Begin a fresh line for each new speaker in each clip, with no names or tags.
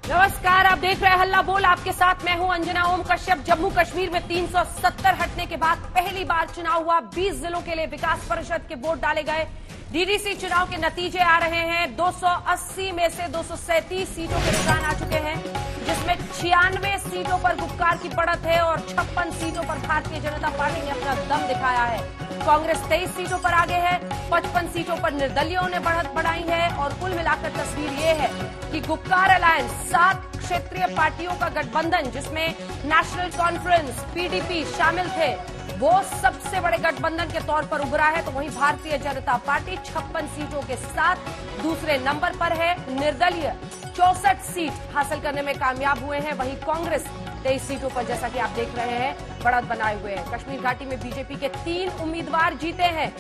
नमस्कार, आप देख रहे हैं हल्ला बोल। आपके साथ मैं हूं अंजना ओम कश्यप। जम्मू कश्मीर में 370 हटने के बाद पहली बार चुनाव हुआ। 20 जिलों के लिए विकास परिषद के वोट डाले गए। डीडीसी चुनाव के नतीजे आ रहे हैं। 280 में से 237 सीटों के रुझान आ चुके हैं, जिसमें 96 सीटों पर गुपकार की बढ़त है और 56 सीटों पर भारतीय जनता पार्टी ने अपना दम दिखाया है। कांग्रेस 23 सीटों पर आगे है। 55 सीटों पर निर्दलीयों ने बढ़त बढ़ाई है और कुल मिलाकर तस्वीर ये है कि गुपकार अलायंस 7 क्षेत्रीय पार्टियों का गठबंधन, जिसमें नेशनल कॉन्फ्रेंस पीडीपी शामिल थे, वो सबसे बड़े गठबंधन के तौर पर उभरा है। तो वहीं भारतीय जनता पार्टी 56 सीटों के साथ दूसरे नंबर पर है। निर्दलीय 64 सीट हासिल करने में कामयाब हुए हैं। वहीं कांग्रेस 23 सीटों पर, जैसा कि आप देख रहे हैं, बढ़त बनाए हुए हैं। कश्मीर घाटी में बीजेपी के 3 उम्मीदवार जीते हैं।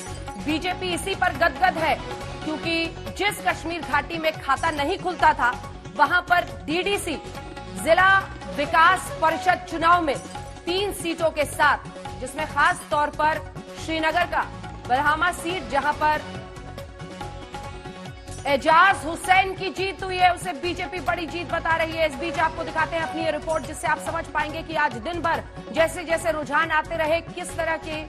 बीजेपी इसी पर गदगद है, क्योंकि जिस कश्मीर घाटी में खाता नहीं खुलता था, वहां पर डीडीसी जिला विकास परिषद चुनाव में 3 सीटों के साथ, जिसमें खास तौर पर श्रीनगर का बरहामा सीट, जहां पर एजाज हुसैन की जीत हुई है, उसे बीजेपी बड़ी जीत बता रही है। इस बीच आपको दिखाते हैं अपनी ये रिपोर्ट, जिससे आप समझ पाएंगे कि आज दिन भर जैसे जैसे रुझान आते रहे, किस तरह के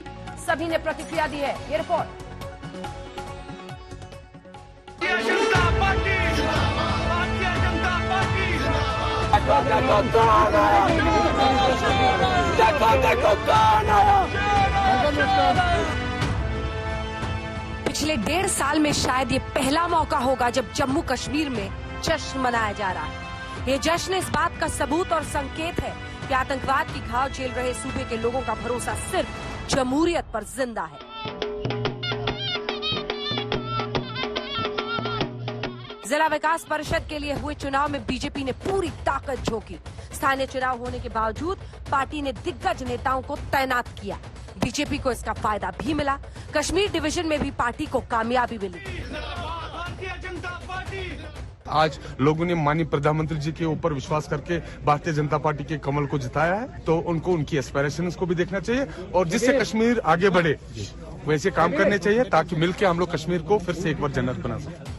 सभी ने प्रतिक्रिया दी है। ये रिपोर्ट। पिछले 1.5 साल में शायद ये पहला मौका होगा जब जम्मू कश्मीर में जश्न मनाया जा रहा है। ये जश्न इस बात का सबूत और संकेत है कि आतंकवाद की घाव झेल रहे सूबे के लोगों का भरोसा सिर्फ जमहूरियत पर जिंदा है। जिला विकास परिषद के लिए हुए चुनाव में बीजेपी ने पूरी ताकत झोंकी। स्थानीय चुनाव होने के बावजूद पार्टी ने दिग्गज नेताओं को तैनात किया। बीजेपी को इसका फायदा भी मिला। कश्मीर डिवीजन में भी पार्टी को कामयाबी मिली।
आज लोगों ने माननीय प्रधानमंत्री जी के ऊपर विश्वास करके भारतीय जनता पार्टी के कमल को जिताया है, तो उनको उनकी एस्पिरेशंस को भी देखना चाहिए और जिससे कश्मीर आगे बढ़े वैसे काम करने चाहिए, ताकि मिलकर हम लोग कश्मीर को फिर से एक बार जन्नत बना सकें।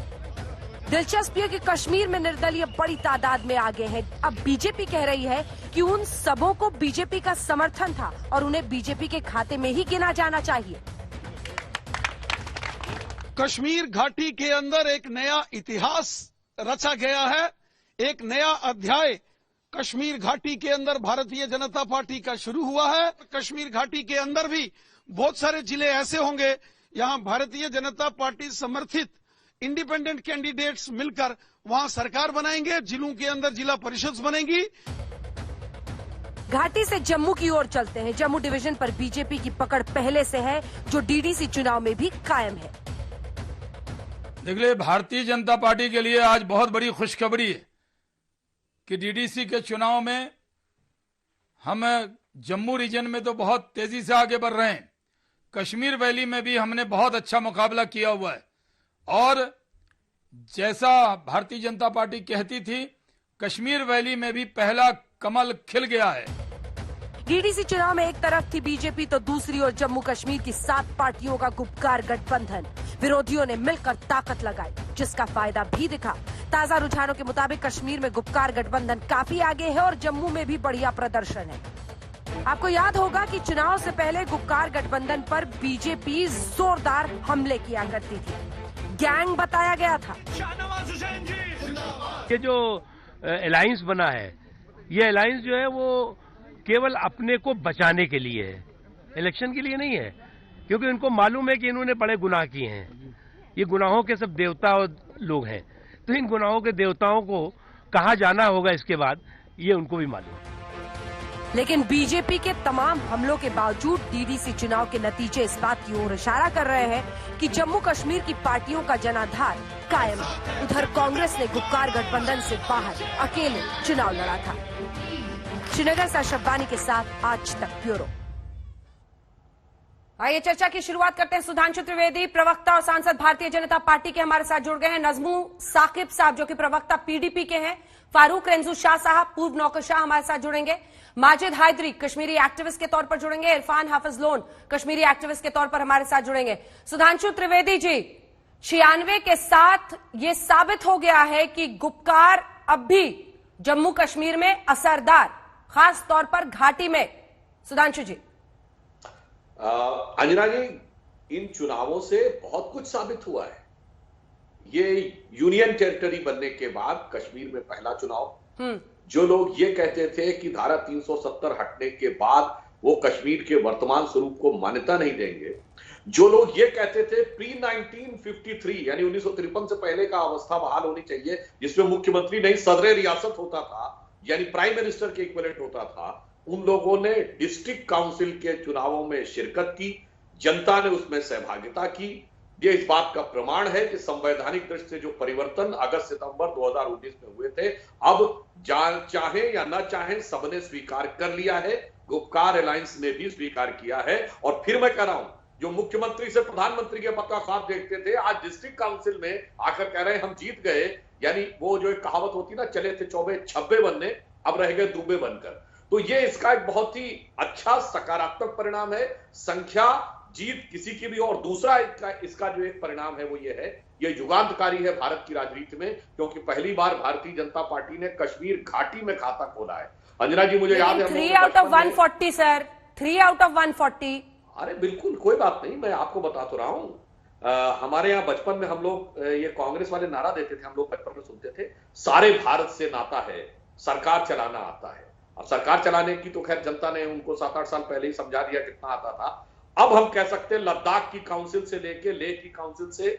दिलचस्प है कि कश्मीर में निर्दलीय बड़ी तादाद में आगे हैं। अब बीजेपी कह रही है कि उन सबों को बीजेपी का समर्थन था और उन्हें बीजेपी के खाते में ही गिना जाना चाहिए।
कश्मीर घाटी के अंदर एक नया इतिहास रचा गया है। एक नया अध्याय कश्मीर घाटी के अंदर भारतीय जनता पार्टी का शुरू हुआ है। कश्मीर घाटी के अंदर भी बहुत सारे जिले ऐसे होंगे, यहां भारतीय जनता पार्टी समर्थित इंडिपेंडेंट कैंडिडेट्स मिलकर वहां सरकार बनाएंगे। जिलों के अंदर जिला परिषद बनेंगी।
घाटी से जम्मू की ओर चलते हैं। जम्मू डिवीजन पर बीजेपी की पकड़ पहले से है, जो डीडीसी चुनाव में भी कायम है।
देखिए, भारतीय जनता पार्टी के लिए आज बहुत बड़ी खुशखबरी है कि डीडीसी के चुनाव में हम जम्मू रीजन में तो बहुत तेजी से आगे बढ़ रहे हैं। कश्मीर वैली में भी हमने बहुत अच्छा मुकाबला किया हुआ है और जैसा भारतीय जनता पार्टी कहती थी, कश्मीर वैली में भी पहला कमल खिल गया है।
डीडीसी चुनाव में एक तरफ थी बीजेपी, तो दूसरी ओर जम्मू कश्मीर की 7 पार्टियों का गुपकार गठबंधन। विरोधियों ने मिलकर ताकत लगाई, जिसका फायदा भी दिखा। ताजा रुझानों के मुताबिक कश्मीर में गुपकार गठबंधन काफी आगे है और जम्मू में भी बढ़िया प्रदर्शन है। आपको याद होगा कि चुनाव से पहले गुपकार गठबंधन पर बीजेपी जोरदार हमले किया करती थी, गैंग बताया गया था।
ये जो अलायंस बना है, ये अलायंस जो है वो केवल अपने को बचाने के लिए है, इलेक्शन के लिए नहीं है, क्योंकि उनको मालूम है कि इन्होंने बड़े गुनाह किए हैं। ये गुनाहों के सब देवता और लोग हैं, तो इन गुनाहों के देवताओं को कहाँ जाना होगा इसके बाद, ये उनको भी मालूम है।
लेकिन बीजेपी के तमाम हमलों के बावजूद डीडीसी चुनाव के नतीजे इस बात की ओर इशारा कर रहे हैं कि जम्मू कश्मीर की पार्टियों का जनाधार कायम है। उधर कांग्रेस ने गुपकार गठबंधन से बाहर अकेले चुनाव लड़ा था। श्रीनगर से अशरफ बानी के साथ आज तक ब्यूरो। आइए चर्चा की शुरुआत करते हैं। सुधांशु त्रिवेदी, प्रवक्ता और सांसद भारतीय जनता पार्टी के, हमारे साथ जुड़ गए हैं। नजमू साकिब साहब, जो कि प्रवक्ता पीडीपी के हैं। फारूक रेंजू शाह साहब, पूर्व नौकरशाह, हमारे साथ जुड़ेंगे। माजिद हायदरी, कश्मीरी एक्टिविस्ट के तौर पर जुड़ेंगे। इरफान हाफिज लोन, कश्मीरी एक्टिविस्ट के तौर पर हमारे साथ जुड़ेंगे। सुधांशु त्रिवेदी जी, 96 के साथ ये साबित हो गया है कि गुपकार अब भी जम्मू कश्मीर में असरदार, खास तौर पर घाटी में? सुधांशु जी।
अंजना जी, इन चुनावों से बहुत कुछ साबित हुआ है। ये यूनियन टेरिटरी बनने के बाद कश्मीर में पहला चुनाव। जो लोग ये कहते थे कि धारा 370 हटने के बाद वो कश्मीर के वर्तमान स्वरूप को मान्यता नहीं देंगे, जो लोग ये कहते थे प्री 1953 यानी 1953 से पहले का अवस्था बहाल होनी चाहिए जिसमें मुख्यमंत्री नहीं सदर रियासत होता था, यानी प्राइम मिनिस्टर के इक्विवेलेंट होता था, उन लोगों ने डिस्ट्रिक्ट काउंसिल के चुनावों में शिरकत की, जनता ने उसमें सहभागिता की। ये इस बात का प्रमाण है कि संवैधानिक दृष्टि से जो परिवर्तन अगस्त सितंबर 2019 में हुए थे, अब चाहे या न चाहे सबने स्वीकार कर लिया है। गुपकार अलायंस ने भी स्वीकार किया है। और फिर मैं कह रहा हूं, जो मुख्यमंत्री से प्रधानमंत्री के पद का ख्वाब देखते थे, आज डिस्ट्रिक्ट काउंसिल में आकर कह रहे हैं हम जीत गए। यानी वो जो एक कहावत होती ना, चले थे चौबे छब्बे बनने, अब रह गए दूबे बनकर। तो ये इसका एक बहुत ही अच्छा सकारात्मक परिणाम है। संख्या जीत किसी की भी हो। और दूसरा इसका जो एक परिणाम है वो ये है, ये युगांतकारी है भारत की राजनीति में, क्योंकि पहली बार भारतीय जनता पार्टी ने कश्मीर घाटी में खाता खोला है। अंजना जी, मुझे याद है
3 out of 140 sir, 3 out of 140।
अरे बिल्कुल कोई बात नहीं, मैं आपको बता तो रहा हूं। हमारे यहाँ बचपन में हम लोग ये कांग्रेस वाले नारा देते थे, हम लोग बचपन में सुनते थे, सारे भारत से नाता है, सरकार चलाना आता है। अब सरकार चलाने की तो खैर जनता ने उनको 7-8 साल पहले ही समझा दिया कितना आता था। अब हम कह सकते हैं लद्दाख की काउंसिल से लेके लेह की काउंसिल से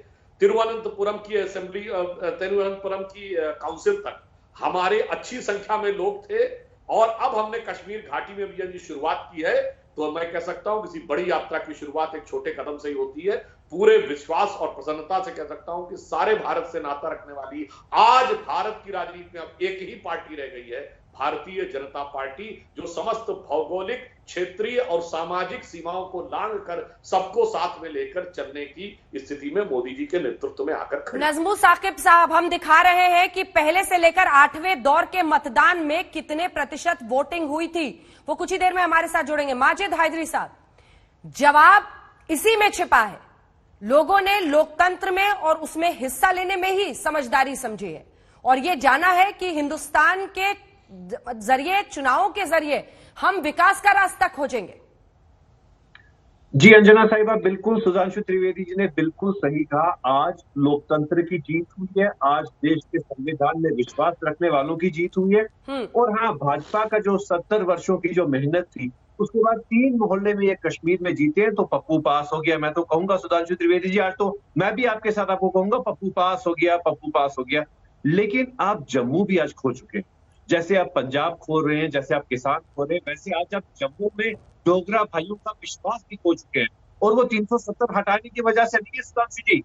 तिरुवनंतपुरम की असेंबली, तिरुवनंतपुरम की काउंसिल तक हमारे अच्छी संख्या में लोग थे। और अब हमने कश्मीर घाटी में भी यदि शुरुआत की है तो मैं कह सकता हूं किसी बड़ी यात्रा की शुरुआत एक छोटे कदम से ही होती है। पूरे विश्वास और प्रसन्नता से कह सकता हूं कि सारे भारत से नाता रखने वाली आज भारत की राजनीति में अब एक ही पार्टी रह गई है, भारतीय जनता पार्टी, जो समस्त भौगोलिक, क्षेत्रीय और सामाजिक सीमाओं को लांघ कर सबको साथ में लेकर चलने की स्थिति में मोदी जी के नेतृत्व में आकर खड़ी।
नजमू साकिब साहब, हम दिखा रहे हैं कि पहले से लेकर 8वें दौर के मतदान में कितने प्रतिशत वोटिंग हुई थी, वो कुछ ही देर में हमारे साथ जुड़ेंगे। माजिद हैदरी साहब, जवाब इसी में छिपा है। लोगों ने लोकतंत्र में और उसमें हिस्सा लेने में ही समझदारी समझी है और ये जाना है कि हिंदुस्तान के जरिए, चुनावों के जरिए हम विकास का रास्ता खोजेंगे।
जी अंजना साहिबा, बिल्कुल सुधांशु त्रिवेदी जी ने बिल्कुल सही कहा। आज लोकतंत्र की जीत हुई है, आज देश के संविधान में विश्वास रखने वालों की जीत हुई है। और हाँ, भाजपा का जो 70 वर्षों की जो मेहनत थी, उसके बाद 3 मोहल्ले में ये कश्मीर में जीते हैं तो पप्पू पास हो गया। मैं तो कहूंगा सुधांशु त्रिवेदी जी, आज तो मैं भी आपके साथ आपको कहूंगा पप्पू पास हो गया, पप्पू पास हो गया। लेकिन आप जम्मू भी आज खो चुके हैं। जैसे आप पंजाब खो रहे हैं, जैसे आप किसान खो रहे हैं, वैसे आज आप जम्मू में डोगरा भाइयों का विश्वास भी खो चुके हैं। और वो 370 हटाने की वजह से नहीं है सुधांशु जी,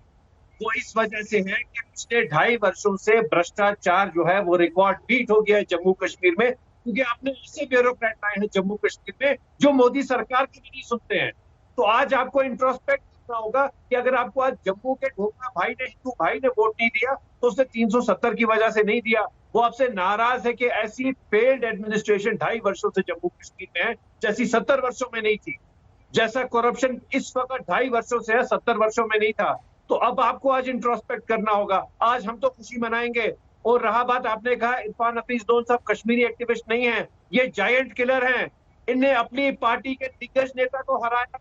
वो इस वजह से है कि पिछले 2.5 वर्षों से भ्रष्टाचार जो है वो रिकॉर्ड बीट हो गया है जम्मू कश्मीर में, क्योंकि आपने ऐसे ब्यूरोक्रेट लाए हैं जम्मू कश्मीर में जो मोदी सरकार की भी नहीं सुनते हैं। तो आज आपको इंट्रोस्पेक्ट करना होगा कि अगर आपको आज जम्मू के डोगरा भाई ने, हिंदू भाई ने वोट नहीं दिया तो उसने 370 की वजह से नहीं दिया। वो आपसे नाराज है कि ऐसी फेल्ड एडमिनिस्ट्रेशन 2.5 वर्षों से जम्मू कश्मीर में है जैसी 70 वर्षों में नहीं थी, जैसा करप्शन इस वक्त 2.5 वर्षों से है 70 वर्षों में नहीं था। तो अब आपको आज इंट्रोस्पेक्ट करना होगा। आज हम तो खुशी मनाएंगे। और रहा बात, आपने कहा इरफान हफीज लोन साहब कश्मीरी एक्टिविस्ट नहीं है, ये जायंट किलर हैं। इनने अपनी पार्टी के दिग्गज नेता को हराया।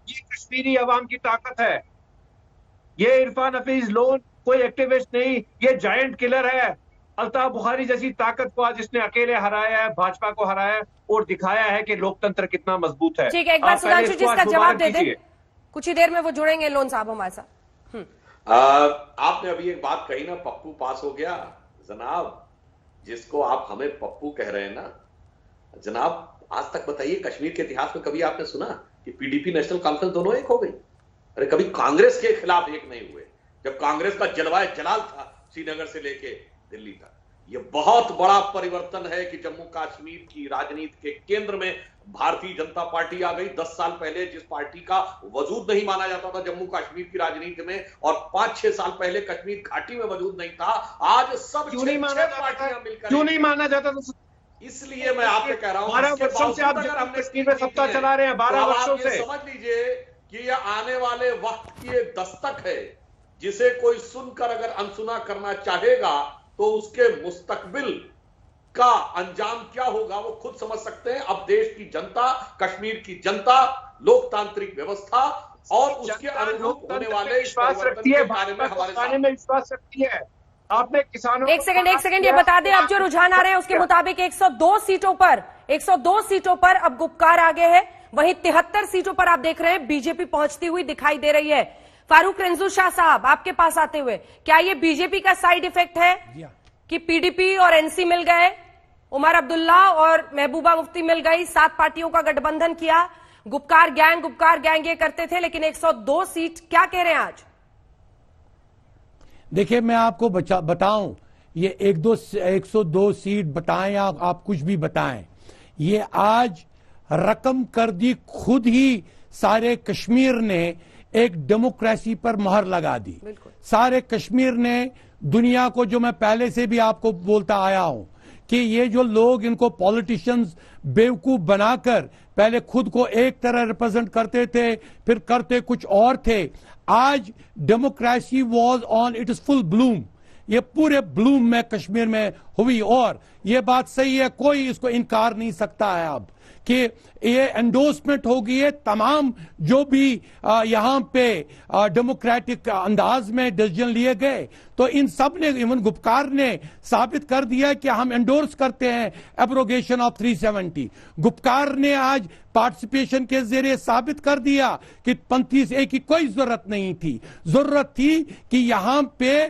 ये कश्मीरी अवाम की ताकत है। ये इरफान हफीज लोन कोई एक्टिविस्ट नहीं, ये जायंट किलर है। अल्ताफ बुखारी जैसी ताकत को आज इसने अकेले हराया है, भाजपा को हराया है और दिखाया है कि लोकतंत्र कितना मजबूत है।
ठीक है, एक बार सुधांशु जी इसका जवाब दे दें, कुछ ही देर में वो जुड़ेंगे लोन साहब हमारे साथ।
आपने अभी एक बात कही ना, पप्पू पास हो गया। जनाब, जिसको आप हमें पप्पू कह रहे हैं ना, जनाब आज तक बताइए कश्मीर के इतिहास में कभी आपने सुना कि पीडीपी नेशनल कॉन्फ्रेंस दोनों एक हो गई? अरे कभी कांग्रेस के खिलाफ एक नहीं हुए, जब कांग्रेस का जलवाए जलाल था श्रीनगर से लेके दिल्ली तक। ये बहुत बड़ा परिवर्तन है कि जम्मू कश्मीर की राजनीति के केंद्र में भारतीय जनता पार्टी आ गई। 10 साल पहले जिस पार्टी का वजूद नहीं माना जाता था जम्मू कश्मीर की राजनीति में, और 5-6 साल पहले कश्मीर घाटी में वजूद नहीं था, आज सब 6 पार्टियां मिलकर
क्यों नहीं माना जाता था?
इसलिए मैं आपसे कह रहा हूं
12 वर्षों से आप जम्मू कश्मीर में सत्ता चला रहे हैं, 12 वर्षों से।
समझ लीजिए कि यह आने वाले वक्त की एक दस्तक है, जिसे कोई सुनकर अगर अनसुना करना चाहेगा तो उसके मुस्तकबिल का अंजाम क्या होगा वो खुद समझ सकते हैं। अब देश की जनता, कश्मीर की जनता, लोकतांत्रिक व्यवस्था और उसके अनुरूप होने वाले
विश्वास रखती है,
बारे में हमारे
साथ में विश्वास रखती है। आपने किसानों
एक सेकंड ये बता दें, अब जो रुझान आ रहे हैं उसके मुताबिक 102 सीटों पर अब गुपकार आगे है, वहीं 73 सीटों पर आप देख रहे हैं बीजेपी पहुंचती हुई दिखाई दे रही है। फारूक रेंजू शाह साहब, आपके पास आते हुए, क्या ये बीजेपी का साइड इफेक्ट है कि पीडीपी और एनसी मिल गए, उमर अब्दुल्ला और महबूबा मुफ्ती मिल गई, 7 पार्टियों का गठबंधन किया, गुपकार गैंग ये करते थे, लेकिन 102 सीट, क्या कह रहे हैं आज?
देखिए, मैं आपको बताऊं, ये 102 सीट बताएं या आप कुछ भी बताएं, ये आज रकम कर दी खुद ही सारे कश्मीर ने, एक डेमोक्रेसी पर मोहर लगा दी। सारे कश्मीर ने दुनिया को, जो मैं पहले से भी आपको बोलता आया हूं कि ये जो लोग इनको पॉलिटिशियंस बेवकूफ बनाकर पहले खुद को एक तरह रिप्रेजेंट करते थे, फिर करते कुछ और थे, आज democracy was on it is full Bloom. ये पूरे ब्लूम में कश्मीर में हुई, और ये बात सही है, कोई इसको इनकार नहीं सकता है अब कि ये एंडोर्समेंट होगी है तमाम जो भी यहां पे डेमोक्रेटिक अंदाज में डिसीजन लिए गए, तो इन सब ने, इवन गुपकार ने साबित कर दिया कि हम एंडोर्स करते हैं एब्रोगेशन ऑफ 370। गुपकार ने आज पार्टिसिपेशन के जरिए साबित कर दिया कि 35A की कोई जरूरत नहीं थी। जरूरत थी कि यहां पे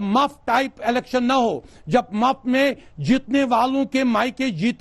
मफ टाइप इलेक्शन ना हो, जब मफ में जीतने वालों के मायके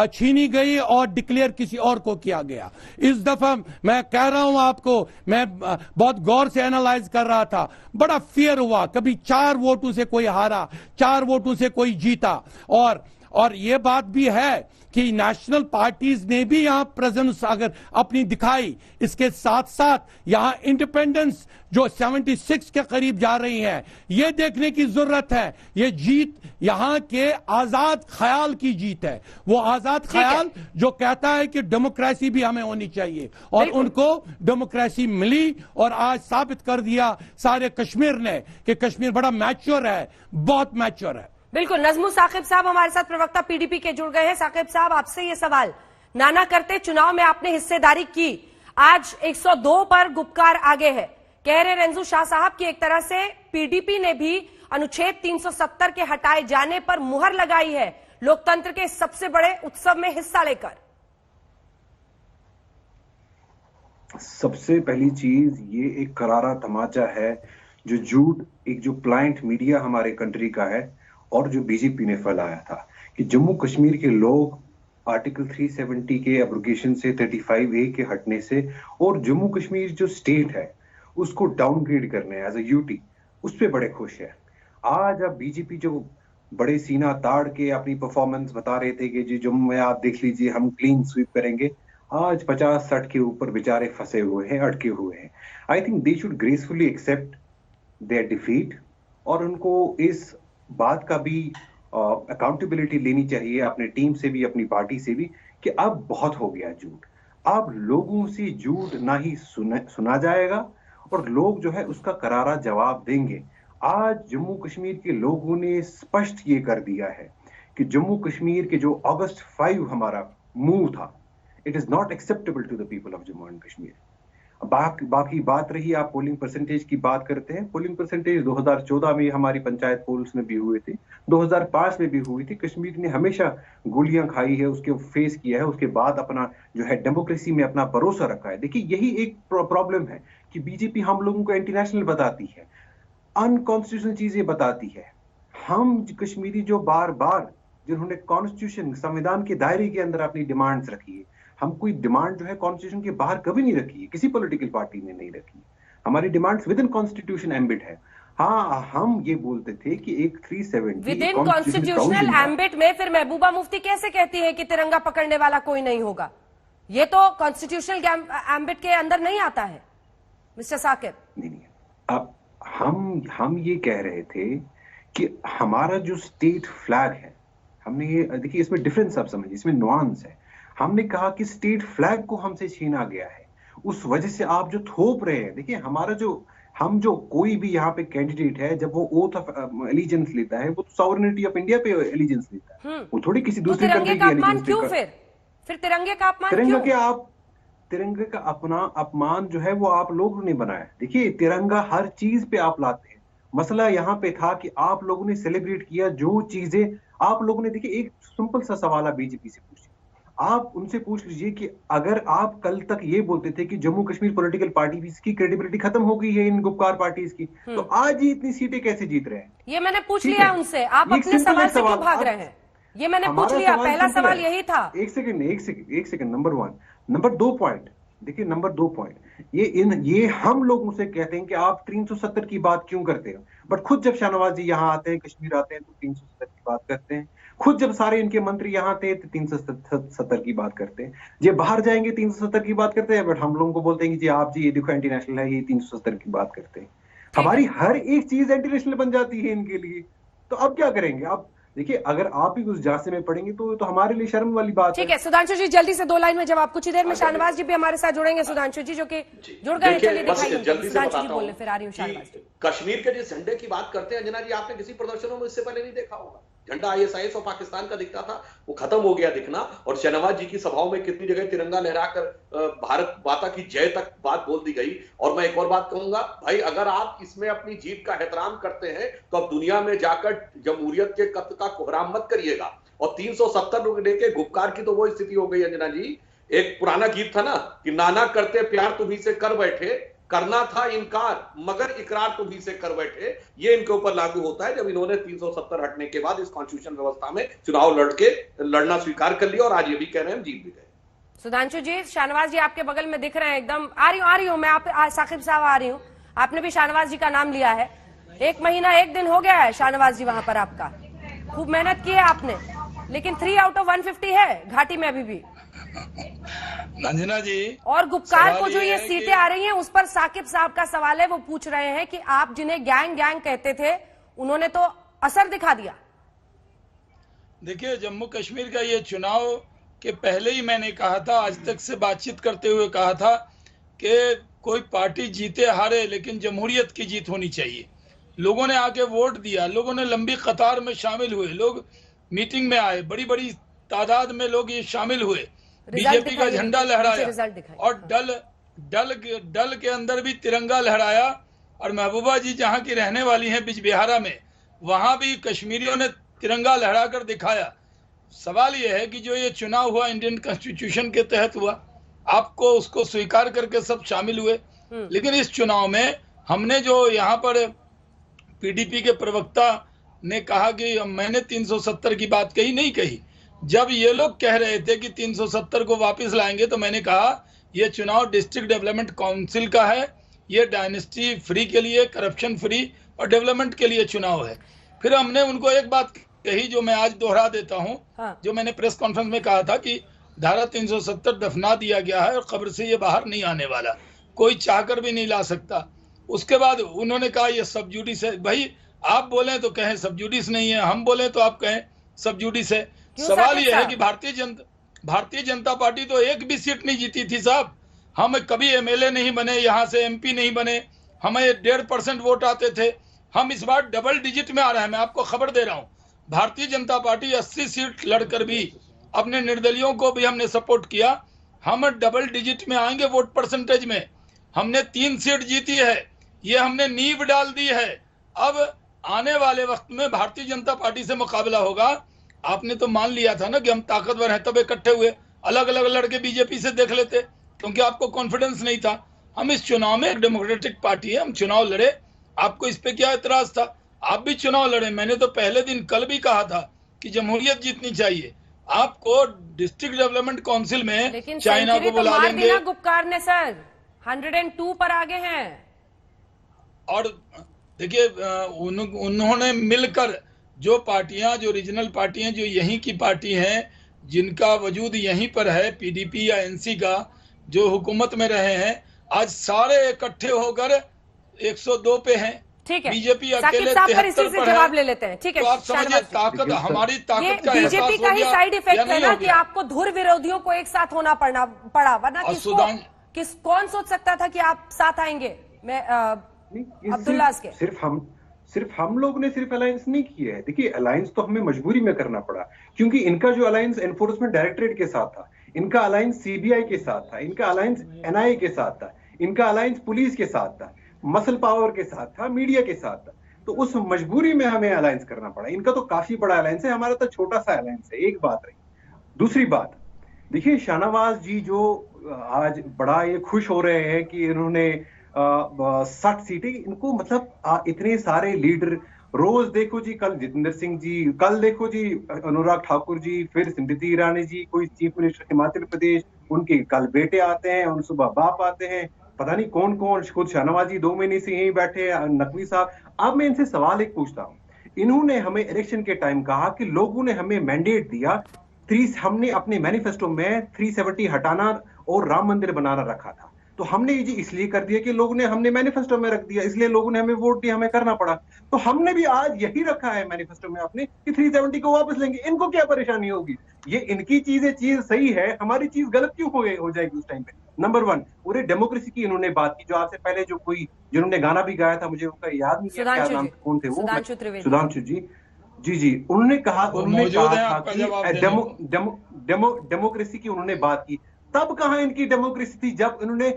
छीनी गई और डिक्लेयर किसी और को किया गया। इस दफा मैं कह रहा हूं आपको, मैं बहुत गौर से एनालाइज कर रहा था, बड़ा फेयर हुआ, कभी 4 वोटों से कोई हारा, 4 वोटों से कोई जीता, और ये बात भी है कि नेशनल पार्टीज ने भी यहां प्रेजेंस अगर अपनी दिखाई, इसके साथ साथ यहां इंडिपेंडेंस जो 76 के करीब जा रही है, ये देखने की जरूरत है। ये जीत यहां के आजाद ख्याल की जीत है, वो आजाद ख्याल जो कहता है कि डेमोक्रेसी भी हमें होनी चाहिए, और उनको डेमोक्रेसी मिली, और आज साबित कर दिया सारे कश्मीर ने कि कश्मीर बड़ा मैच्योर है, बहुत मैच्योर है।
बिल्कुल। नजमू साकिब साहब हमारे साथ, प्रवक्ता पीडीपी के, जुड़ गए हैं। साकिब साहब, आपसे ये सवाल, नाना करते चुनाव में आपने हिस्सेदारी की, आज 102 पर गुपकार आगे है, कह रहे रेंजू शाह साहब कि एक तरह से पीडीपी ने भी अनुच्छेद 370 के हटाए जाने पर मुहर लगाई है लोकतंत्र के सबसे बड़े उत्सव में हिस्सा लेकर।
सबसे पहली चीज, ये एक करारा तमाचा है जो झूठ, एक जो प्लाइंट मीडिया हमारे कंट्री का है और जो बीजेपी ने फैलाया था कि जम्मू कश्मीर के लोग आर्टिकल 370 के एब्रोगेशन से, 35A के हटने से, और जम्मू कश्मीर जो स्टेट है उसको डाउनग्रेड करने एज अ यूटी, उस पर बड़े खुश है। आज अब बीजेपी जो बड़े सीना ताड़ के अपनी परफॉर्मेंस बता रहे थे कि जी जम्मू में आप देख लीजिए हम क्लीन स्वीप करेंगे, आज 50-60 के ऊपर बेचारे फंसे हुए हैं, अटके हुए हैं। I think they should gracefully accept their defeat, और उनको इस बात का भी अकाउंटेबिलिटी लेनी चाहिए, अपने टीम से भी, अपनी पार्टी से भी, कि अब बहुत हो गया झूठ। अब लोगों से झूठ ना ही सुना जाएगा और लोग जो है उसका करारा जवाब देंगे। आज जम्मू कश्मीर के लोगों ने स्पष्ट ये कर दिया है कि जम्मू कश्मीर के जो अगस्त 5 हमारा मूव था, it is not acceptable to the people of Jammu and Kashmir. बाकी बात रही, आप पोलिंग परसेंटेज की बात करते हैं, पोलिंग परसेंटेज 2014 में हमारी पंचायत पोल्स में भी हुए थे, 2005 में भी हुई थी। कश्मीर ने हमेशा गोलियां खाई है, उसके फेस किया है, उसके बाद अपना जो है डेमोक्रेसी में अपना भरोसा रखा है। देखिए, यही एक प्रॉब्लम है कि बीजेपी हम लोगों को एंटी नेशनल बताती है, अनकॉन्स्टिट्यूशनल चीजें बताती है। हम कश्मीरी जो बार बार जिन्होंने कॉन्स्टिट्यूशन, संविधान के दायरे के अंदर अपनी डिमांड्स रखी है, हम कोई डिमांड जो है कॉन्स्टिट्यूशन के बाहर कभी नहीं रखी है, किसी पॉलिटिकल पार्टी ने नहीं रखी। हमारी demands with in constitution ambit है। हाँ, हम ये बोलते थे कि एक 370
विद इन कॉन्स्टिट्यूशनल एम्बिट में फिर महबूबा मुफ्ती कैसे कहती है कि तिरंगा पकड़ने वाला कोई नहीं होगा? ये तो कॉन्स्टिट्यूशनल एम्बिट के अंदर नहीं आता है मिस्टर साकिब।
नहीं, अब हम ये कह रहे थे कि हमारा जो स्टेट फ्लैग है, हमने ये देखिए, इसमें डिफरेंस आप समझिए, इसमें नुआंस है। हमने कहा कि स्टेट फ्लैग को हमसे छीना गया है, उस वजह से आप जो थोप रहे हैं, देखिए हमारा जो हम जो कोई भी यहाँ पे कैंडिडेट है, जब वो ओथ ऑफ एलिजेंस लेता है, वो तो सॉवरेनिटी ऑफ इंडिया पे एलिजेंस लेता है, वो थोड़ी किसी दूसरी कंट्री की एलिजेंस
क्यों फिर तिरंगे का अपमान क्यों?
तिरंगे का अपमान जो है वो आप लोगों ने बनाया। देखिए, तिरंगा हर चीज पे आप लाते हैं। मसला यहाँ पे था कि आप लोगों ने सेलिब्रेट किया जो चीजें आप लोगों ने। देखिए, एक सिंपल सा सवाल आप बीजेपी से पूछिए, आप उनसे पूछ लीजिए कि अगर आप कल तक ये बोलते थे कि जम्मू कश्मीर पॉलिटिकल पार्टी की क्रेडिबिलिटी खत्म हो गई है इन गुपकार पार्टीज की, तो आज ही इतनी सीटें कैसे जीत रहे हैं?
ये मैंने पूछ लिया उनसे, आप अपने सवाल से क्यों भाग रहे हैं? ये मैंने पूछ लिया, पहला सवाल यही था।
एक सेकंड। नंबर 1, नंबर 2 पॉइंट देखिए, नंबर 2 पॉइंट ये हम लोग उनसे कहते हैं कि आप 370 की बात क्यों करते हो, बट खुद जब शाहनवाज जी यहाँ आते हैं, कश्मीर आते हैं, तो 370 की बात करते हैं। खुद जब सारे इनके मंत्री यहाँ आते हैं तो 370 की बात करते हैं। ये बाहर जाएंगे 370 की बात करते हैं, बट हम लोगों को बोलते हैं कि जी आप जी ये देखो एंटी नेशनल है, ये 370 की बात करते हैं। हमारी हर एक चीज एंटी नेशनल बन जाती है इनके लिए। तो अब क्या करेंगे? आप देखिए, अगर आप ही उस जांच में पढ़ेंगे तो हमारे लिए शर्म वाली बात है।
ठीक है सुधांशु जी, जल्दी से 2 लाइन में जवाब। कुछ ही देर में शाहनवाज जी भी हमारे साथ जुड़ेंगे। सुधांशु जी जो कि जुड़ गए, चलिए दिखाइए। सुधांशु जी बोलने फिर आ रही हूँ। शाहनवाज जी,
कश्मीर के जिस झंडे की बात करते हैं अंजना जी, आपने किसी प्रदर्शनों में इससे पहले नहीं देखा होगा। झंडा ISIS और पाकिस्तान का दिखता था, वो खत्म हो गया दिखना। और शाहनवाज जी की सभाओं में कितनी जगह तिरंगा लहराकर भारत माता की जय तक बात बोल दी गई। और मैं एक और बात कहूंगा, भाई अगर आप इसमें अपनी जीत का एहतराम करते हैं तो अब दुनिया में जाकर जमहूरियत के कत्ल का कोहराम मत करिएगा। और 370 लेके गुपकार की तो वो स्थिति हो गई अंजना जी। एक पुराना गीत था ना कि नाना करते प्यार तुम्ही से कर बैठे, करना था इनकार मगर इकरार तुम्ही से कर बैठे। ये इनके ऊपर लागू होता है जब इन्होंने 370 हटने के बाद इस कॉन्स्टिट्यूशन व्यवस्था में चुनाव लड़ना स्वीकार कर लिया। और आज ये भी कह रहे हैं जीत भी गए।
सुधांशु जी, शाहनवाज जी आपके बगल में दिख रहे हैं एकदम। आ रही हूँ मैं, आप साकिब साहब आ रही हूँ। आपने भी शाहनवाज जी का नाम लिया है। 1 महीना 1 दिन हो गया है शाहनवाज जी वहां पर। आपका खूब मेहनत की है आपने, लेकिन 3 आउट ऑफ 150 है घाटी में अभी भी।
अंजना जी,
और गुपकार को जो ये सीटें आ रही हैं उस पर साकिब साहब का सवाल है। वो पूछ रहे हैं कि आप जिन्हें गैंग कहते थे उन्होंने तो असर दिखा दिया।
देखिए, जम्मू कश्मीर का ये चुनाव के पहले ही मैंने कहा था, आज तक से बातचीत करते हुए कहा था कि कोई पार्टी जीते हारे लेकिन जमहूरियत की जीत होनी चाहिए। लोगों ने आके वोट दिया, लोगों ने लंबी कतार में शामिल हुए, लोग मीटिंग में आए, बड़ी बड़ी तादाद में लोग ये शामिल हुए, बीजेपी का झंडा लहराया और डल के अंदर भी तिरंगा लहराया। और महबूबा जी जहां की रहने वाली हैं बिजबिहारा में, वहां भी कश्मीरियों ने तिरंगा लहरा कर दिखाया। सवाल यह है कि जो ये चुनाव हुआ इंडियन कॉन्स्टिट्यूशन के तहत हुआ, आपको उसको स्वीकार करके सब शामिल हुए। लेकिन इस चुनाव में हमने जो यहाँ पर PDP के प्रवक्ता ने कहा कि मैंने 370 की बात कही, नहीं कही। जब ये लोग कह रहे थे कि 370 को वापस लाएंगे तो मैंने कहा ये चुनाव डिस्ट्रिक्ट डेवलपमेंट काउंसिल का है, ये डायनेस्टी फ्री के लिए, करप्शन फ्री और डेवलपमेंट के लिए चुनाव है। फिर हमने उनको एक बात कही जो मैं आज दोहरा देता हूँ। जो मैंने प्रेस कॉन्फ्रेंस में कहा था कि धारा 370 दफना दिया गया है और कब्र से ये बाहर नहीं आने वाला, कोई चाहकर भी नहीं ला सकता। उसके बाद उन्होंने कहा ये सब जुडिस है। भाई आप बोले तो कहें सब जुडिस नहीं है, हम बोले तो आप कहें सब जुडिस है। सवाल यह है कि भारतीय जनता पार्टी तो एक भी सीट नहीं जीती थी साहब। हम कभी MLA नहीं बने, यहाँ से MP नहीं बने, हमें 1.5% वोट आते थे। हम इस बार डबल डिजिट में आ रहे हैं। मैं आपको खबर दे रहा हूँ, भारतीय जनता पार्टी 80 सीट लड़कर भी, अपने निर्दलियों को भी हमने सपोर्ट किया, हम डबल डिजिट में आएंगे वोट परसेंटेज में। हमने 3 सीट जीती है, ये हमने नींव डाल दी है। अब आने वाले वक्त में भारतीय जनता पार्टी से मुकाबला होगा। आपने तो मान लिया था ना कि हम ताकतवर हैं, तब इकट्ठे हुए, अलग अलग लड़के बीजेपी से देख लेते, क्योंकि आपको कॉन्फिडेंस नहीं था। हम इस चुनाव में एक डेमोक्रेटिक पार्टी है, हम चुनाव लड़े। आपको इस पे क्या एतराज था? आप भी चुनाव लड़े। मैंने तो पहले दिन कल भी कहा था कि जमहूरियत जीतनी चाहिए। आपको डिस्ट्रिक्ट डेवलपमेंट काउंसिल में चाइना को बुला लेंगे।
गुपकार ने सर 102 पर आगे हैं।
और देखिए, उन्होंने मिलकर जो पार्टियां, जो रीजनल पार्टियां, जो यहीं की पार्टी हैं, जिनका वजूद यहीं पर है, PDP या NC का, जो हुकूमत में रहे हैं, आज सारे इकट्ठे होकर 102 पे हैं।
ठीक है,
बीजेपी अकेले 73 पर
जवाब ले लेते हैं। ठीक है,
तो आप समझिए ताकत, हमारी ताकत का
बीजेपी का ही साइड इफेक्ट है ना कि आपको धुर विरोधियों को एक साथ होना पड़ा, वरना कौन सोच सकता था कि आप साथ आएंगे? मैं
नहीं, ये
अब्दुल्ला के
सिर्फ हम लोग ने सिर्फ अलायंस नहीं किया है। देखिए, अलायंस तो हमें मजबूरी में करना पड़ा, क्योंकि इनका जो अलायंस एनफोर्समेंट डायरेक्टरेट के साथ था, इनका अलायंस सीबीआई के साथ था, इनका अलायंस एनआईए के साथ था, इनका अलायंस पुलिस के साथ था, मसल पावर के साथ था, मीडिया के साथ था। तो उस मजबूरी में हमें अलायंस करना पड़ा। इनका तो काफी बड़ा अलायंस है, हमारा तो छोटा सा अलायंस है। एक बात रही। दूसरी बात, देखिए शाहनवाज जी जो आज बड़ा ये खुश हो रहे हैं कि इन्होंने 60 सीटें, इनको मतलब इतने सारे लीडर, रोज देखो जी, कल जितेंद्र सिंह जी, कल देखो जी अनुराग ठाकुर जी, फिर स्मृति ईरानी जी, कोई चीफ मिनिस्टर हिमाचल प्रदेश, उनके कल बेटे आते हैं, उन सुबह बाप आते हैं, पता नहीं कौन कौन, खुद शाहनवाज जी 2 महीने से यहीं बैठे, नकवी साहब। अब मैं इनसे सवाल एक पूछता हूँ, इन्होंने हमें इलेक्शन के टाइम कहा कि लोगों ने हमें मैंडेट दिया, हमने अपने मैनिफेस्टो में 370 हटाना और राम मंदिर बनाना रखा था, तो हमने ये जी इसलिए कर दिया कि लोगों ने, हमने मैनिफेस्टो में रख दिया, इसलिए लोगों ने हमें वोट दिया, हमें करना पड़ा। तो हमने भी आज यही रखा है मैनिफेस्टो में अपने कि 370 को वापस लेंगे। इनको क्या परेशानी होगी? ये इनकी चीज सही है, हमारी चीज गलत क्यों हो जाएगी उस टाइम पे? नंबर 1, पूरे डेमोक्रेसी की इन्होंने बात की, जो आपसे पहले जो कोई जिन्होंने गाना भी गाया था, मुझे उनका याद नहीं है क्या नाम, कौन थे वो, सुधांशु जी, जी उन्होंने कहा था कि डेमोक्रेसी की उन्होंने बात की। तब कहां इनकी डेमोक्रेसी थी जब इन्होंने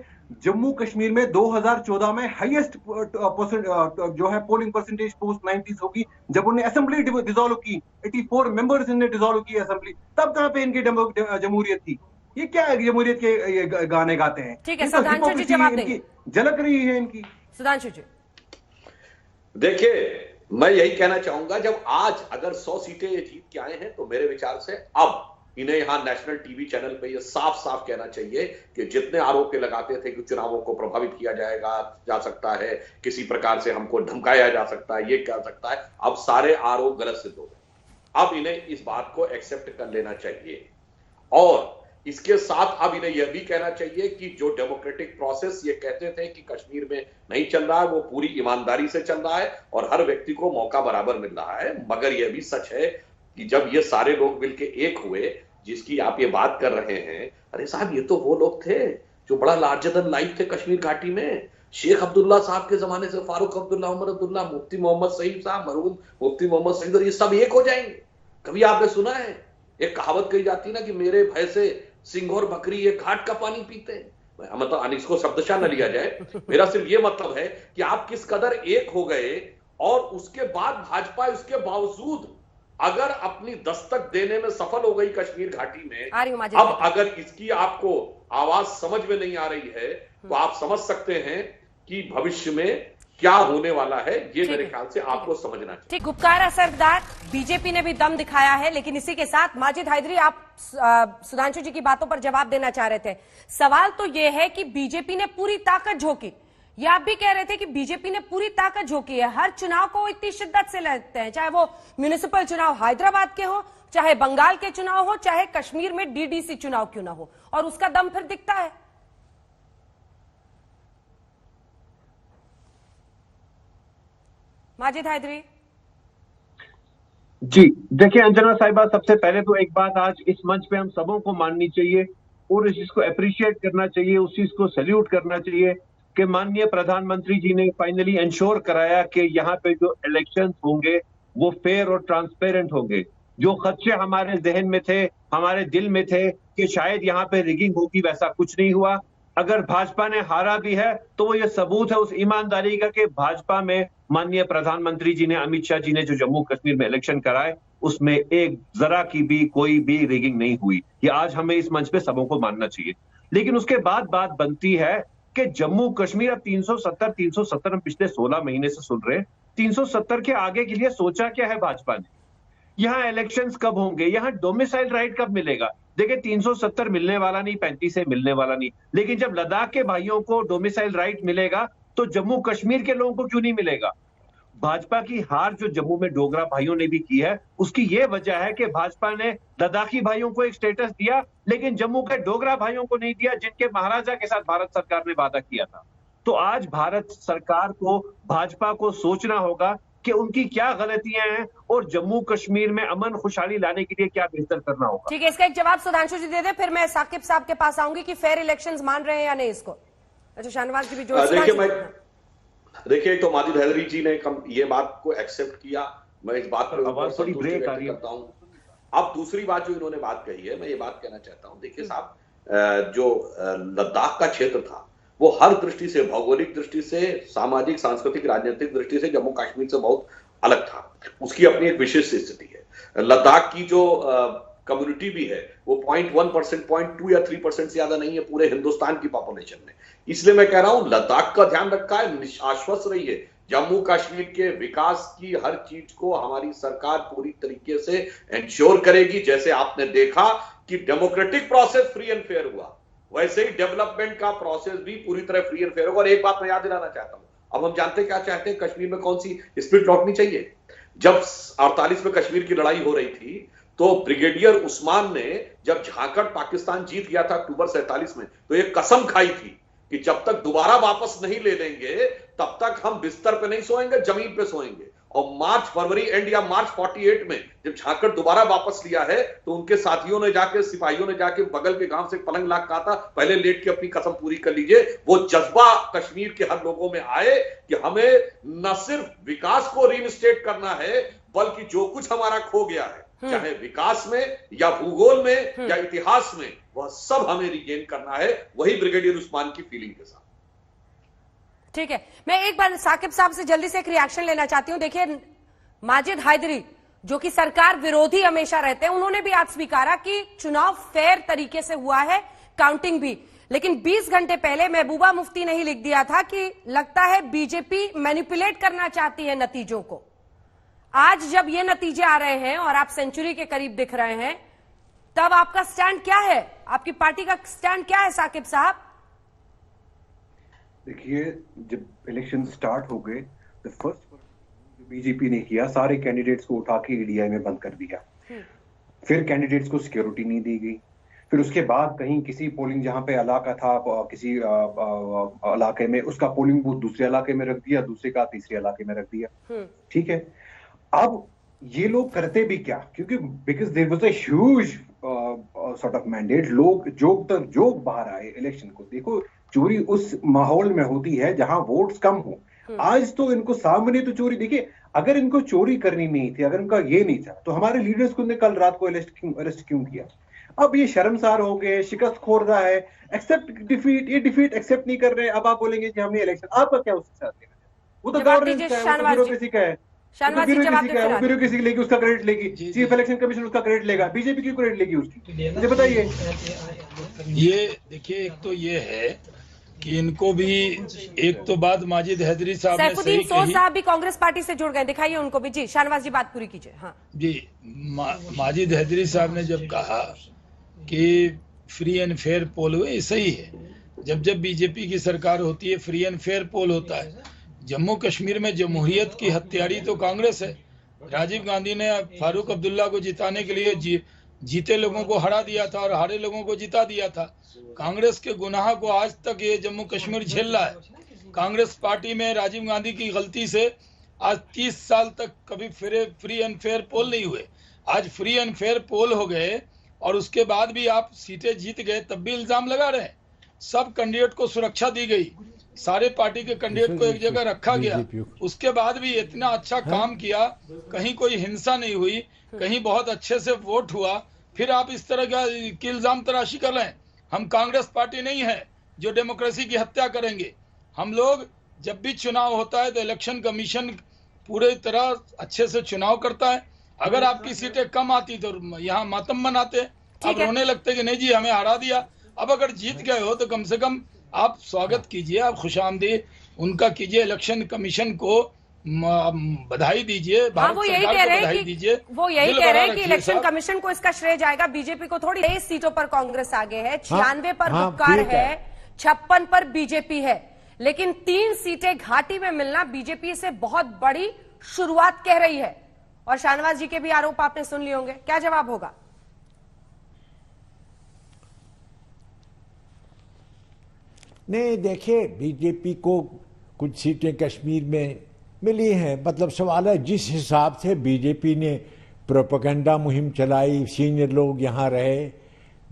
जम्मू कश्मीर में 2014 में हाईएस्ट जो है पोलिंग परसेंटेज पोस्ट 90s होगी, जब उन्होंने असेंबली डिसॉल्व की, 84 मेंबर्स ने डिसॉल्व की असेंबली, तब कहां पे इनकी जमहूरियत थी? ये क्या है, जमहूरियत के गाने गाते हैं?
ठीक है, सुधांशु जी जवाब देंगे।
झलक रही है इनकी।
सुधांशु जी,
देखिए, मैं यही कहना चाहूंगा, जब आज अगर 100 सीटें जीत के आए हैं, तो मेरे विचार से अब इन्हें यहां नेशनल टीवी चैनल पे ये साफ साफ कहना चाहिए कि जितने आरोप लगाते थे कि चुनावों को प्रभावित किया जा सकता है, किसी प्रकार से हमको धमकाया जा सकता है, ये कह सकता है, अब सारे आरोप गलत सिद्ध हो गए। अब इन्हें इस बात को एक्सेप्ट कर लेना चाहिए, और इसके साथ अब इन्हें यह भी कहना चाहिए कि जो डेमोक्रेटिक प्रोसेस ये कहते थे कि कश्मीर में नहीं चल रहा है, वो पूरी ईमानदारी से चल रहा है और हर व्यक्ति को मौका बराबर मिल रहा है। मगर यह भी सच है कि जब ये सारे लोग मिलके एक हुए, जिसकी आप ये बात कर रहे हैं, अरे साहब, ये तो वो लोग थे जो बड़ा लार्जर देन लाइफ थे कश्मीर घाटी में। शेख अब्दुल्ला साहब के जमाने से फारूक अब्दुल्ला, उमर अब्दुल्ला, मुफ्ती मोहम्मद सईद साहब, मरहूम मुफ्ती मोहम्मद सईद, और ये सब एक हो जाएंगे। कभी आपने सुना है एक कहावत कही जाती है ना कि मेरे भय से सिंह और बकरी ये घाट का पानी पीते हैं। मतलब इसको शब्दशः न लिया जाए, मेरा सिर्फ ये मतलब है कि आप किस कदर एक हो गए, और उसके बाद भाजपा इसके बावजूद अगर अपनी दस्तक देने में सफल हो गई कश्मीर घाटी में, अब अगर इसकी आपको आवाज समझ में नहीं आ रही है, तो आप समझ सकते हैं कि भविष्य में क्या होने वाला है। ये मेरे ख्याल से आपको समझना चाहिए।
ठीक, गुपकारा सरदार, बीजेपी ने भी दम दिखाया है, लेकिन इसी के साथ माजिद हैदरी, आप सुधांशु जी की बातों पर जवाब देना चाह रहे थे। सवाल तो यह है कि बीजेपी ने पूरी ताकत झोंकी, ये आप भी कह रहे थे कि बीजेपी ने पूरी ताकत झोंकी है, हर चुनाव को इतनी शिद्दत से लड़ते हैं, चाहे वो म्युनिसिपल चुनाव हैदराबाद के हो, चाहे बंगाल के चुनाव हो, चाहे कश्मीर में डीडीसी चुनाव क्यों ना हो, और उसका दम फिर दिखता है। माजिद हैदरी
जी, देखिए अंजना साहिबा, सबसे पहले तो एक बात आज इस मंच पे हम सबों को माननी चाहिए और इस चीज को अप्रिशिएट करना चाहिए, उस चीज को सैल्यूट करना चाहिए कि माननीय प्रधानमंत्री जी ने फाइनली इंश्योर कराया कि यहाँ पे जो इलेक्शंस होंगे वो फेयर और ट्रांसपेरेंट होंगे। जो खदशे हमारे जहन में थे, हमारे दिल में थे कि शायद यहाँ पे रिगिंग होगी, वैसा कुछ नहीं हुआ। अगर भाजपा ने हारा भी है तो वो ये सबूत है उस ईमानदारी का कि भाजपा में माननीय प्रधानमंत्री जी ने, अमित शाह जी ने जो जम्मू कश्मीर में इलेक्शन कराए, उसमें एक जरा की भी कोई भी रिगिंग नहीं हुई। ये आज हमें इस मंच पे सबों को मानना चाहिए। लेकिन उसके बाद बात बनती है कि जम्मू कश्मीर अब 370 हम पिछले 16 महीने से सुन रहे हैं, 370 के आगे के लिए सोचा क्या है भाजपा ने? यहाँ इलेक्शंस कब होंगे, यहाँ डोमिसाइल राइट कब मिलेगा? देखिए 370 मिलने वाला नहीं, 35 से मिलने वाला नहीं, लेकिन जब लद्दाख के भाइयों को डोमिसाइल राइट मिलेगा तो जम्मू कश्मीर के लोगों को क्यों नहीं मिलेगा? भाजपा की हार जो जम्मू में डोगरा भाइयों ने भी की है, उसकी ये वजह है कि भाजपा ने लद्दाखी भाइयों को एक स्टेटस दिया, लेकिन जम्मू के डोगरा भाइयों को नहीं दिया, जिनके महाराजा के साथ भारत सरकार ने वादा किया था। तो आज भारत सरकार को, भाजपा को सोचना होगा कि उनकी क्या गलतियां हैं और जम्मू कश्मीर में अमन खुशहाली लाने के लिए क्या बेहतर करना होगा।
ठीक है, इसका एक जवाब सुधांशु जी दे दे, फिर मैं साकिब साहब के पास आऊंगी कि फेयर इलेक्शंस मान रहे हैं या नहीं इसको। अच्छा, शाहनवाज जी भी जो
देखिए, तो माजिद हैदरी जी ने ये बात को एक्सेप्ट किया, मैं इस बात पर
आवाज थोड़ी ब्रेक आ रही है।
करता हूं। अब दूसरी बात जो इन्होंने बात कही है, मैं ये बात कहना चाहता हूं, देखिए साहब, जो लद्दाख का क्षेत्र था वो हर दृष्टि से, भौगोलिक दृष्टि से, सामाजिक, सांस्कृतिक, राजनीतिक दृष्टि से जम्मू कश्मीर से बहुत अलग था। उसकी अपनी एक विशेष स्थिति है। लद्दाख की जो कम्युनिटी भी है वो 0.1%, 0.2 या 3% से ज्यादा नहीं है पूरे हिंदुस्तान की पॉपुलेशन में। इसलिए मैं कह रहा हूं लद्दाख का ध्यान रखा है, आश्वस्त रहिए, जम्मू कश्मीर के विकास की हर चीज को हमारी सरकार पूरी तरीके से इंश्योर करेगी। जैसे आपने देखा कि democratic process free and fair हुआ, वैसे ही डेवलपमेंट का प्रोसेस भी पूरी तरह फ्री एंड फेयर होगा। और एक बात मैं याद दिलाना चाहता हूं, अब हम जानते क्या चाहते हैं, कश्मीर में कौन सी स्पिरिट लौटनी चाहिए। जब 48 में कश्मीर की लड़ाई हो रही थी तो ब्रिगेडियर उस्मान ने, जब झारखंड पाकिस्तान जीत गया था अक्टूबर 47 में, तो एक कसम खाई थी कि जब तक दोबारा वापस नहीं ले लेंगे तब तक हम बिस्तर पे नहीं सोएंगे, जमीन पे सोएंगे। और मार्च, फरवरी एंड या मार्च 48 में जब झारखंड दोबारा वापस लिया है तो उनके साथियों ने जाके, सिपाहियों ने जाके बगल के गांव से पलंग लाख कहा था, पहले लेट के अपनी कसम पूरी कर लीजिए। वो जज्बा कश्मीर के हर लोगों में आए कि हमें न सिर्फ विकास को रीइंस्टेट करना है, बल्कि जो कुछ हमारा खो गया है, चाहे विकास में या भूगोल में या इतिहास में, वह सब हमें रिगेन करना है। वही ब्रिगेडियर उस्मान की फीलिंग के साथ।
ठीक है, मैं एक बार साकिब साहब से जल्दी से एक रिएक्शन लेना चाहती हूं। देखिए, माजिद हैदरी जो कि सरकार विरोधी हमेशा रहते हैं, उन्होंने भी आज स्वीकारा कि चुनाव फेयर तरीके से हुआ है, काउंटिंग भी। लेकिन 20 घंटे पहले महबूबा मुफ्ती ने ही लिख दिया था कि लगता है बीजेपी मैनिपुलेट करना चाहती है नतीजों को। आज जब ये नतीजे आ रहे हैं और आप सेंचुरी के करीब दिख रहे हैं, तब आपका स्टैंड क्या है, आपकी पार्टी का स्टैंड क्या है साकिब साहब?
देखिए, जब इलेक्शन स्टार्ट हो गए तो फर्स्ट जो बीजेपी ने किया, सारे कैंडिडेट्स को उठा के ईडीआई में बंद कर दिया। फिर कैंडिडेट्स को सिक्योरिटी नहीं दी गई। फिर उसके बाद कहीं किसी पोलिंग, जहां पे इलाका था किसी इलाके में, उसका पोलिंग बूथ दूसरे इलाके में रख दिया, दूसरे का तीसरे इलाके में रख दिया। ठीक है, अब ये लोग करते भी क्या, क्योंकि because there was a huge sort of mandate, लोग जो बाहर आए इलेक्शन को। देखो, चोरी उस माहौल में होती है जहां वोट्स कम हो। आज तो इनको सामने तो चोरी, देखिए, अगर इनको चोरी करनी नहीं थी, अगर इनका ये नहीं था, तो हमारे लीडर्स को कल रात को अरेस्ट क्यों किया? अब ये शर्मसार हो गए, शिकस्त खोरदा है, एक्सेप्ट डिफीट, ये डिफीट एक्सेप्ट नहीं कर रहे। अब आप बोलेंगे कि हमने इलेक्शन, आपका क्या उसके साथ देना? वो तो गवर्नेंस का है, ब्यूरोक्रेसी का है, ब्यूरोक्रेसी लेगी, उसका क्रेडिट लेगी, चीफ इलेक्शन कमीशन उसका क्रेडिट लेगा, बीजेपी क्यों क्रेडिट लेगी उसकी? मुझे बताइए।
ये देखिए, एक तो ये है कि इनको भी, एक तो बात माजिद हैदरी साहब ने सही कही।
साहब भी कांग्रेस पार्टी से जुड़ गए, दिखाइए उनको भी। जी शाहनवाज जी, बात पूरी कीजिए। हाँ
जी, माजिद हैदरी साहब ने जब कहा कि फ्री एंड फेयर पोल हुए, सही है। जब जब बीजेपी की सरकार होती है फ्री एंड फेयर पोल होता है। जम्मू कश्मीर में जमहूरियत की हत्यारी तो कांग्रेस है। राजीव गांधी ने फारूक अब्दुल्ला को जिताने के लिए जीते लोगों को हरा दिया था और हारे लोगों को जिता दिया था। कांग्रेस के गुनाह को आज तक ये जम्मू कश्मीर झेल रहा है। कांग्रेस पार्टी में राजीव गांधी की गलती से आज 30 साल तक कभी फ्री एंड फेयर पोल नहीं हुए। आज फ्री एंड फेयर पोल हो गए और उसके बाद भी आप सीटें जीत गए, तब भी इल्जाम लगा रहे हैं। सब कैंडिडेट को सुरक्षा दी गई, सारे पार्टी के कैंडिडेट को एक जगह रखा गया, उसके बाद भी इतना अच्छा काम किया, कहीं कोई हिंसा नहीं हुई, कहीं बहुत अच्छे से वोट हुआ, फिर आप इस तरह का इल्जाम तराशी कर रहे हैं। हम कांग्रेस पार्टी नहीं है जो डेमोक्रेसी की हत्या करेंगे। हम लोग जब भी चुनाव होता है तो इलेक्शन कमीशन पूरे तरह अच्छे से चुनाव करता है। अगर आपकी सीटें कम आती तो यहाँ मातम मनाते, अब रोने लगते कि नहीं जी हमें हरा दिया। अब अगर जीत गए हो तो कम से कम आप स्वागत कीजिए, आप खुशामदीद उनका कीजिए, इलेक्शन कमीशन को बधाई दीजिए, भारत सरकार को बधाई दीजिए।
वो यही कह रहे हैं कि इलेक्शन कमीशन को इसका श्रेय जाएगा, बीजेपी को थोड़ी। 23 सीटों पर कांग्रेस आगे है, 96 पर हुक्कार है, 56 पर बीजेपी है, लेकिन 3 सीटें घाटी में मिलना बीजेपी से बहुत बड़ी शुरुआत कह रही है। और शाहनवाज जी के भी आरोप आपने सुन लिए होंगे, क्या जवाब होगा?
नहीं, देखिए, बीजेपी को कुछ सीटें कश्मीर में मिली हैं। मतलब सवाल है जिस हिसाब से बीजेपी ने प्रोपेगेंडा मुहिम चलाई, सीनियर लोग यहाँ रहे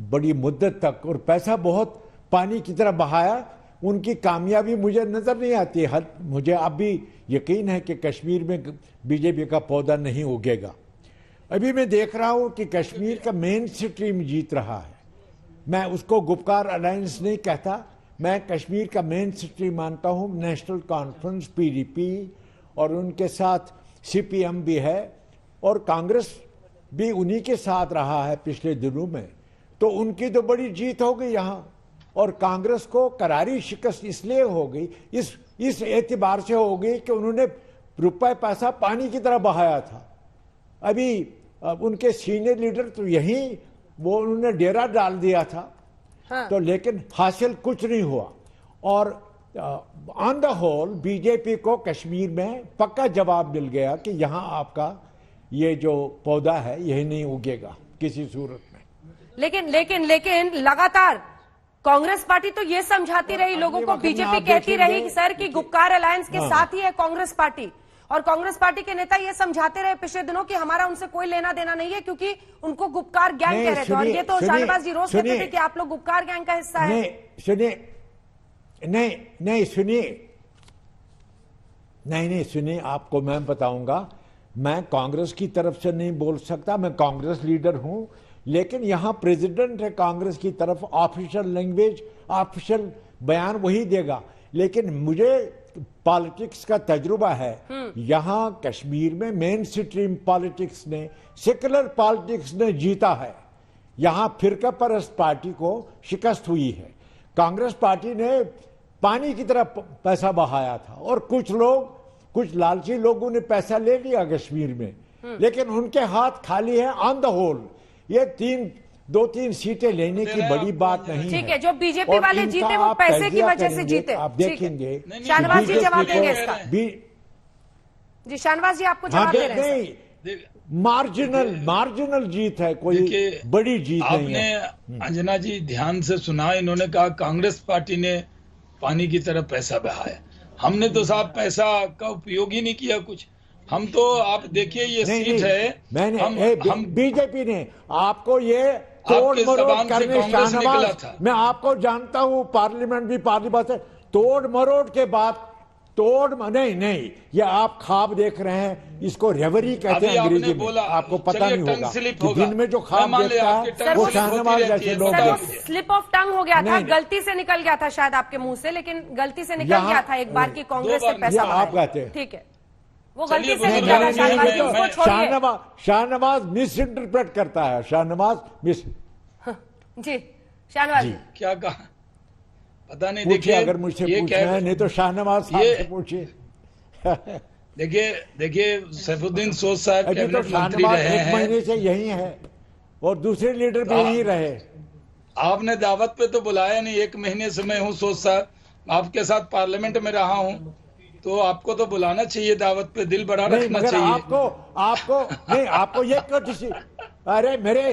बड़ी मुद्दत तक और पैसा बहुत पानी की तरह बहाया,
उनकी कामयाबी मुझे नजर नहीं आती। मुझे अब भी यकीन है कि कश्मीर में बीजेपी का पौधा नहीं उगेगा। अभी मैं देख रहा हूं कि कश्मीर का मेन स्ट्रीम जीत रहा है। मैं उसको गुपकार अलायंस नहीं कहता, मैं कश्मीर का मेन स्ट्रीम मानता हूं। नेशनल कॉन्फ्रेंस, पीडीपी और उनके साथ सीपीएम भी है और कांग्रेस भी उन्हीं के साथ रहा है पिछले दिनों में। तो उनकी तो बड़ी जीत हो गई यहां, और कांग्रेस को करारी शिकस्त इसलिए हो गई, इस एतबार से हो गई कि उन्होंने रुपए पैसा पानी की तरह बहाया था। अभी उनके सीनियर लीडर तो यहीं वो उन्होंने डेरा डाल दिया था। हाँ। तो लेकिन हासिल कुछ नहीं हुआ। और ऑन द होल बीजेपी को कश्मीर में पक्का जवाब मिल गया कि यहां आपका ये जो पौधा है यही नहीं उगेगा किसी सूरत में।
लेकिन लगातार कांग्रेस पार्टी तो ये समझाती रही लोगों को, बीजेपी कहती रही सर कि गुपकार अलायंस के साथ ही है कांग्रेस पार्टी, और कांग्रेस पार्टी के नेता ये समझाते रहे पिछले दिनों कि हमारा उनसे कोई लेना देना नहीं है क्योंकि उनको गुपकार गैंग कह रहे थे। और ये तो शाहनवाज जी रोज कहते थे कि आप लोग गुपकार गैंग का हिस्सा है।
सुनिए, आपको मैं बताऊंगा, मैं कांग्रेस की तरफ से नहीं बोल सकता, मैं कांग्रेस लीडर हूं, लेकिन यहां प्रेसिडेंट है कांग्रेस की तरफ, ऑफिशियल लैंग्वेज, ऑफिशियल बयान वही देगा। लेकिन मुझे पॉलिटिक्स का तजुर्बा है। यहां कश्मीर में मेन स्ट्रीम पॉलिटिक्स ने, सेकुलर पॉलिटिक्स ने जीता है। यहां फिरका परस्त पार्टी को शिकस्त हुई है। कांग्रेस पार्टी ने पानी की तरह पैसा बहाया था, और कुछ लालची लोगों ने पैसा ले लिया कश्मीर में, लेकिन उनके हाथ खाली है ऑन द होल। ये 2-3 सीटें लेने की बड़ी बात नहीं है।
ठीक है, जो बीजेपी वाले जीते वो पैसे की वजह से जीते।
आप देखेंगे।
शाहनवाज जी जवाब देंगे इसका। जी शाहनवाज जी आपको जवाब दे रहे हैं।
मार्जिनल जीत है, कोई बड़ी जीत नहीं है।
आपने अंजना जी ध्यान से सुना, इन्होंने कहा कांग्रेस पार्टी ने पानी की तरह पैसा बहाया। हमने तो साहब पैसा का उपयोग ही नहीं किया कुछ। हम तो आप देखिए ये सीट है, हम
बीजेपी ने आपको ये तोड़ मरोड़ करने, शाहनवाज मैं आपको जानता हूं, पार्लियामेंट से तोड़ मरोड़ के बाद नहीं, ये आप ख्वाब देख रहे हैं, इसको रेवरी कहते हैं अंग्रेजी में। आपको पता नहीं होगा कि दिन में जो ख्वाब देखता है वो शाहनवाज जैसे लोग देखते हैं।
स्लिप ऑफ टंग हो गया था, गलती से निकल गया था शायद आपके मुंह से, लेकिन गलती से निकल गया था एक बार की कांग्रेस से पैसा
आप कहते हैं।
ठीक है, वो गलती से निकल गया।
शाहनवाज मिस इंटरप्रेट करता है।
जी शाहनवाज जी
क्या कहा पता नहीं।
देखिए, अगर मुझसे पूछना है, नहीं तो शाहनवाज साहब से पूछिए।
देखिए सैफुद्दीन सोज साहब कैबिनेट मंत्री रहे हैं,
1 महीने से यही है, और दूसरे लीडर भी यही रहे।
आपने दावत पे तो बुलाया नहीं। 1 महीने से मैं हूँ सोज साहब, आपके साथ पार्लियामेंट में रहा हूँ, तो आपको तो बुलाना चाहिए दावत पे, दिल बड़ा रखना चाहिए।
आपको ये कोशिश, अरे मेरे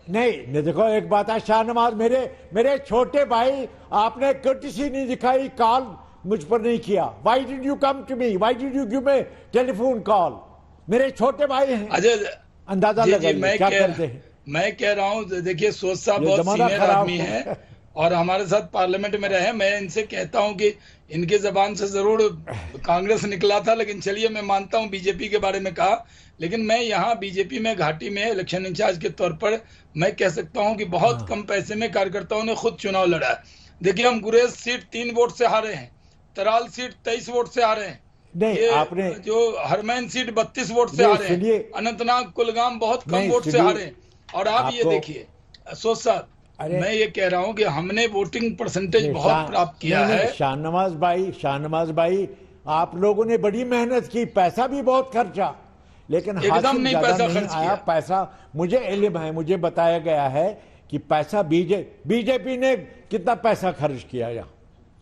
नहीं देखो, एक बात है शाहनवाज, मेरे छोटे भाई, आपने कर्टिसी नहीं दिखाई, कॉल मुझ पर नहीं किया। Why did you come to me, why did you give me telephone call? मेरे छोटे भाई हैं। अंदाजा लगाइए क्या करते हैं।
मैं कह रहा हूँ, देखिए सोच साहब बहुत सीनियर आदमी है और हमारे साथ पार्लियामेंट में रहे। मैं इनसे कहता हूं कि इनके जबान से जरूर कांग्रेस निकला था, लेकिन चलिए मैं मानता हूं बीजेपी के बारे में कहा, लेकिन मैं यहाँ बीजेपी में घाटी में इलेक्शन इंचार्ज के तौर पर मैं कह सकता हूं कि बहुत कम पैसे में कार्यकर्ताओं ने खुद चुनाव लड़ा है। देखिए, हम गुरेज सीट 3 वोट से हारे हैं, तराल सीट 23 वोट से हारे हैं,
नहीं आपने
जो हरमैन सीट 32 वोट से हारे हैं, अनंतनाग कुलगाम बहुत कम वोट से हारे हैं। और आप ये देखिए सोच साहब, मैं ये कह रहा हूं कि हमने वोटिंग परसेंटेज बहुत प्राप्त किया है।
शाहनवाज भाई, आप लोगों ने बड़ी मेहनत की, पैसा भी बहुत खर्चा, लेकिन
एकदम नहीं पैसा खर्च
आया। पैसा मुझे इल्म है, मुझे बताया गया है कि पैसा बीजेपी ने कितना पैसा खर्च किया यहाँ।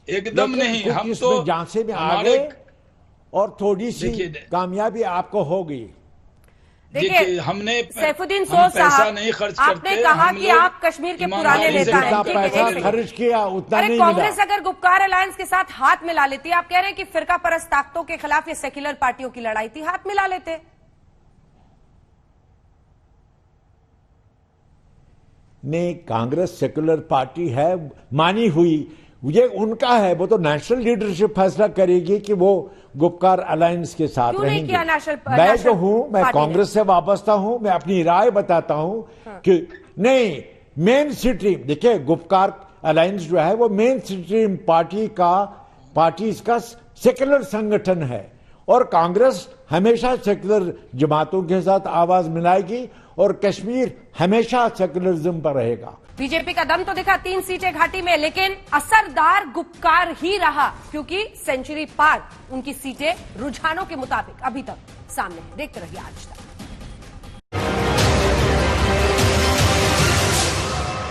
एकदम नहीं, हम तो
झांसे में आ गए और थोड़ी सी कामयाबी आपको हो गई।
देखिए,
हमने
सैफुद्दीन सोज साहब, आपने कहा कि आप कश्मीर के पुराने नेता हैं,
पैसा खर्च किया उतना नहीं।
कांग्रेस अगर गुपकार अलायंस के साथ हाथ मिला लेती, आप कह रहे हैं कि फिरका परस्त ताकतों के खिलाफ ये सेक्युलर पार्टियों की लड़ाई थी, हाथ मिला लेते।
नहीं, कांग्रेस सेक्युलर पार्टी है, मानी हुई, ये उनका है, वो तो नेशनल लीडरशिप फैसला करेगी कि वो गुपकार अलायंस के साथ
क्यों नहीं
रहेंगे।
किया नेशनल
मैं जो हूं, मैं कांग्रेस से वाबस्ता हूं, मैं अपनी राय बताता हूं कि नहीं, मेन स्ट्रीम देखिए, गुपकार अलायंस जो है वो मेन स्ट्रीम पार्टी का सेक्युलर संगठन है और कांग्रेस हमेशा सेक्युलर जमातों के साथ आवाज मिलाएगी और कश्मीर हमेशा सेक्युलरिज्म पर रहेगा।
बीजेपी का दम तो दिखा 3 सीटें घाटी में, लेकिन असरदार गुपकार ही रहा, क्योंकि सेंचुरी पार उनकी सीटें रुझानों के मुताबिक अभी तक सामने है। देखते रहिए आज तक।